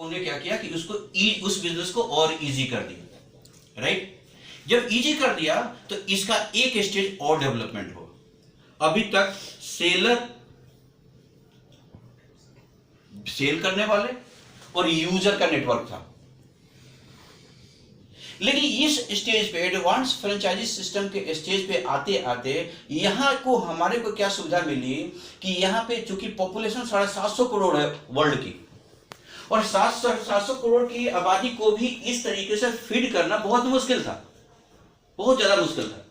उन्होंने क्या किया कि उसको उस बिजनेस को और इजी कर दिया, राइट। जब इजी कर दिया तो इसका एक स्टेज और डेवलपमेंट हो। अभी तक सेलर, सेल करने वाले और यूजर का नेटवर्क था, लेकिन इस स्टेज पे एडवांस फ्रेंचाइजी सिस्टम के स्टेज पे आते आते यहां को हमारे को क्या सुविधा मिली कि यहां पे चूंकि पॉपुलेशन 750 करोड़ है वर्ल्ड की, और 700 करोड़ की आबादी को भी इस तरीके से फीड करना बहुत मुश्किल था, बहुत ज्यादा मुश्किल था।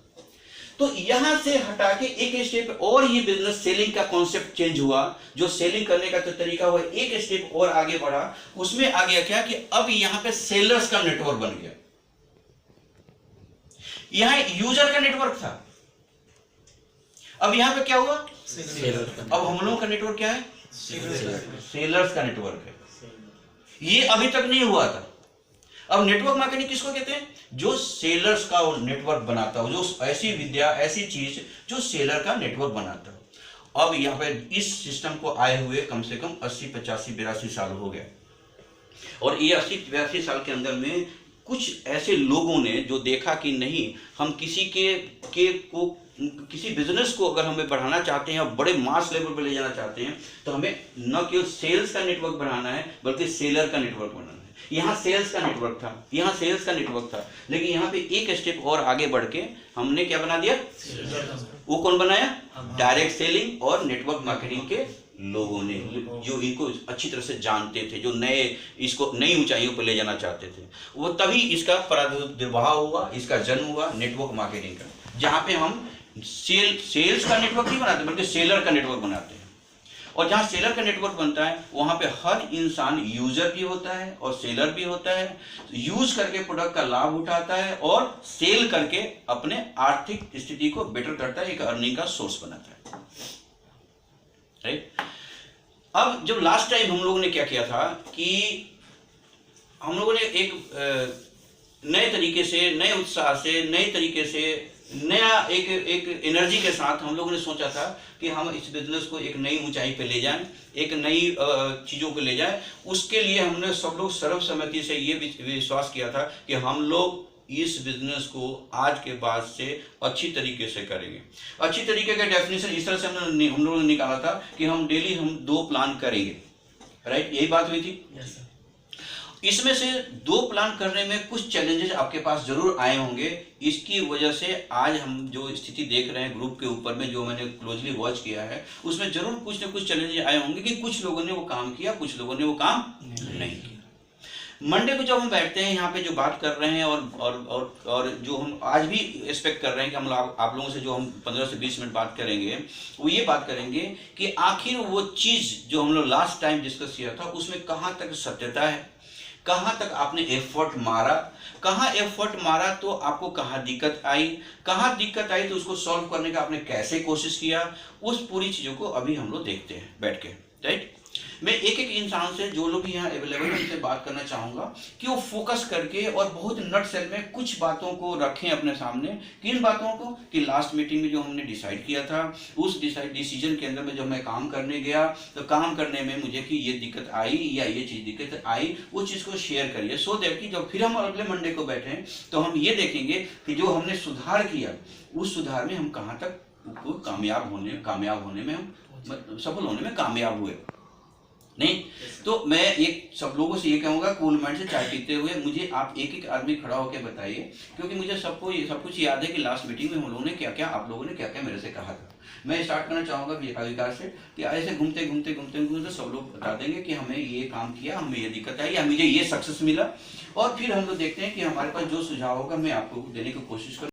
तो यहां से हटा के एक स्टेप और ये बिजनेस सेलिंग का कॉन्सेप्ट चेंज हुआ, जो सेलिंग करने का जो तरीका हुआ एक स्टेप और आगे बढ़ा। उसमें आ गया क्या कि अब यहां पे सेलर्स का नेटवर्क बन गया। यहां यूजर का नेटवर्क था, अब यहां पे क्या हुआ, अब हम लोगों का नेटवर्क क्या है, सेलर्स का नेटवर्क है। ये अभी तक नहीं हुआ था। अब नेटवर्क मार्केटिंग किसको कहते हैं, जो सेलर्स का नेटवर्क बनाता हो, जो ऐसी विद्या, ऐसी चीज जो सेलर का नेटवर्क बनाता हो। अब यहाँ पे इस सिस्टम को आए हुए कम से कम 80, 85, 82 साल हो गए, और ये 80, 82 साल के अंदर में कुछ ऐसे लोगों ने जो देखा कि नहीं, हम किसी किसी बिजनेस को अगर हमें बढ़ाना चाहते हैं और बड़े मास लेवल पर ले जाना चाहते हैं, तो हमें न केवल सेल्स का नेटवर्क बढ़ाना है बल्कि सेलर का नेटवर्क बनाना है। यहाँ सेल्स का नेटवर्क था, यहाँ सेल्स का नेटवर्क था, लेकिन यहाँ पे एक स्टेप और आगे बढ़ के हमने क्या बना दिया, वो कौन बनाया, डायरेक्ट सेलिंग और नेटवर्क मार्केटिंग के लोगों ने, जो इनको अच्छी तरह से जानते थे, जो नए इसको नई ऊंचाइयों पर ले जाना चाहते थे। वो तभी इसका प्रादुर्भाव हुआ, इसका जन्म हुआ नेटवर्क मार्केटिंग का, जहाँ पे हम सेल्स का नेटवर्क नहीं बनाते बल्कि सेलर का नेटवर्क बनाते हैं। और जहाँ सेलर का नेटवर्क बनता है वहाँ पे हर इंसान यूजर भी होता है और सेलर भी होता है, यूज करके प्रोडक्ट का लाभ उठाता है और सेल करके अपने आर्थिक स्थिति को बेटर करता है, एक अर्निंग का सोर्स बनाता है, राइट। अब जब लास्ट टाइम हम लोगों ने क्या किया था कि हम लोगों ने एक नए तरीके से, नए उत्साह से, नए तरीके से, नया एक एनर्जी के साथ हम लोगों ने सोचा था कि हम इस बिजनेस को एक नई ऊंचाई पे ले जाएं, एक नई चीज़ों पे ले जाएं। उसके लिए हमने सब लोग सर्वसम्मति से ये विश्वास किया था कि हम लोग इस बिजनेस को आज के बाद से अच्छी तरीके से करेंगे। अच्छी तरीके का डेफिनेशन इस तरह से हम लोगों ने निकाला था कि हम डेली हम 2 प्लान करेंगे, राइट, यही बात हुई थी। yes, इसमें से 2 प्लान करने में कुछ चैलेंजेस आपके पास जरूर आए होंगे। इसकी वजह से आज हम जो स्थिति देख रहे हैं ग्रुप के ऊपर में, जो मैंने क्लोजली वॉच किया है, उसमें जरूर कुछ न कुछ चैलेंजेस आए होंगे कि कुछ लोगों ने वो काम किया, कुछ लोगों ने वो काम नहीं किया। मंडे को जब हम बैठते हैं यहाँ पे जो बात कर रहे हैं और जो हम आज भी एक्सपेक्ट कर रहे हैं कि हम आप लोगों से जो हम 15 से 20 मिनट बात करेंगे, वो ये बात करेंगे कि आखिर वो चीज़ जो हम लोग लास्ट टाइम डिस्कस किया था उसमें कहाँ तक सत्यता है, कहाँ तक आपने एफर्ट मारा, कहाँ एफर्ट मारा तो आपको कहाँ दिक्कत आई, कहाँ दिक्कत आई तो उसको सॉल्व करने का आपने कैसे कोशिश किया, उस पूरी चीज़ों को अभी हम लोग देखते हैं बैठ के, राइट। मैं एक एक इंसान से, जो लोग भी यहाँ अवेलेबल है, उनसे बात करना चाहूँगा कि वो फोकस करके और बहुत नट सेल में कुछ बातों को रखें अपने सामने। किन बातों को, कि लास्ट मीटिंग में जो हमने डिसाइड किया था, उस डिसीजन के अंदर में जब मैं काम करने गया तो काम करने में मुझे कि ये दिक्कत आई या ये चीज़ दिक्कत आई, वो चीज़ को शेयर करिए, सो दैट कि जब फिर हम अगले मंडे को बैठें तो हम ये देखेंगे कि जो हमने सुधार किया उस सुधार में हम कहाँ तक कामयाब होने में हम सफल होने में कामयाब हुए, नहीं। तो मैं एक सब लोगों से ये कहूँगा, कूल माइंड से चाय पीते हुए मुझे आप एक एक आदमी खड़ा होकर बताइए, क्योंकि मुझे सब कुछ याद है कि लास्ट मीटिंग में हम लोगों ने क्या क्या, आप लोगों ने क्या क्या मेरे से कहा था। मैं स्टार्ट करना चाहूँगा विकास से कि ऐसे घूमते घूमते सब लोग बता देंगे कि हमें ये काम किया, हमें ये दिक्कत आई, मुझे ये सक्सेस मिला, और फिर हम लोग देखते हैं कि हमारे पास जो सुझाव होगा मैं आपको देने की कोशिश करूँ।